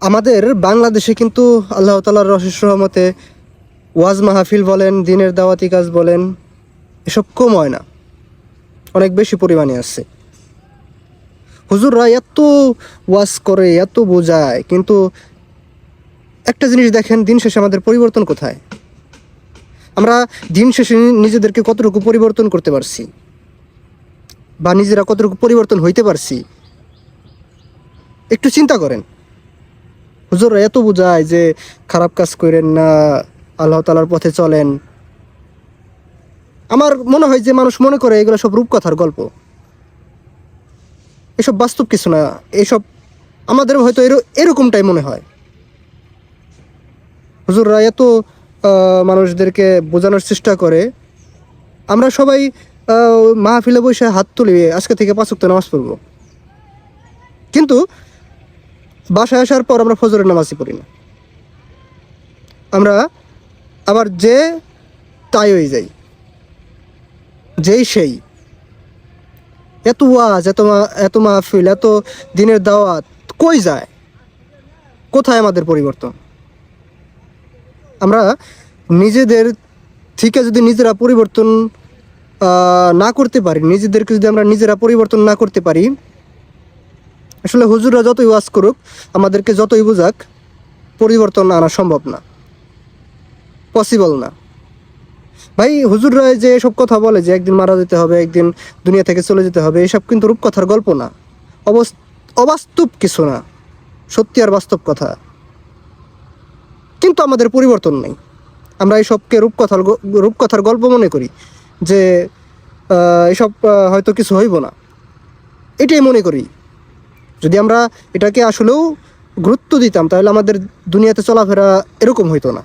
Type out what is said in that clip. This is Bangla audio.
আমাদের বাংলাদেশে কিন্তু আল্লাহ তাআলার অশেষ রহমতে ওয়াজ মাহফিল বলেন, দিনের দাওয়াতি কাজ বলেন, এসব কম হয় না, অনেক বেশি পরিমাণে আছে। হুজুররা এত ওয়াজ করে, এত বোঝায়, কিন্তু একটা জিনিস দেখেন, দিন শেষে আমাদের পরিবর্তন কোথায়? আমরা দিন শেষে নিজেদেরকে কতটুকু পরিবর্তন করতে পারছি, বা নিজেরা কতটুকু পরিবর্তন হইতে পারছি, একটু চিন্তা করেন। হুজুররা এত বোঝায় যে খারাপ কাজ করেন না, আল্লাহ তাআলার পথে চলেন। আমার মনে হয় যে মানুষ মনে করে এগুলো সব রূপকথার গল্প, এসব বাস্তব কিছু না। এসব আমাদের হয়তো এরকমটাই মনে হয়। হুজুররা এত মানুষদেরকে বোঝানোর চেষ্টা করে, আমরা সবাই মাহফিলে বসে হাত তুলি, আজকে থেকে 5 ওয়াক্ত নামাজ পড়ব, কিন্তু বাসায় আসার পর আমরা ফজরের নামাজই পড়ি না। আমরা আবার যে তাই হয়ে যাই, যেই সেই। এত ওয়াজ, এত মাহফিল, এত দিনের দাওয়াত কই যায়? কোথায় আমাদের পরিবর্তন? আমরা নিজেদের থেকে যদি নিজেরা পরিবর্তন না করতে পারি, নিজেদেরকে যদি আমরা নিজেরা পরিবর্তন না করতে পারি, আসলে হুজুররা যতই ওয়াজ করুক, আমাদেরকে যতই বোঝাক, পরিবর্তন আনা সম্ভব না, পসিবল না। ভাই, হুজুররা যে সব কথা বলে যে একদিন মারা যেতে হবে, একদিন দুনিয়া থেকে চলে যেতে হবে, এসব কিন্তু রূপকথার গল্প না, অবাস্তব কিছু না, সত্যি আর বাস্তব কথা। কিন্তু আমাদের পরিবর্তন নেই। আমরা এইসবকে রূপকথার গল্প মনে করি, যে এসব হয়তো কিছু হইব না, এটাই মনে করি। যদি আমরা এটাকে আসলেও গুরুত্ব দিতাম, তাহলে আমাদের দুনিয়াতে চলাফেরা এরকম হইতো না।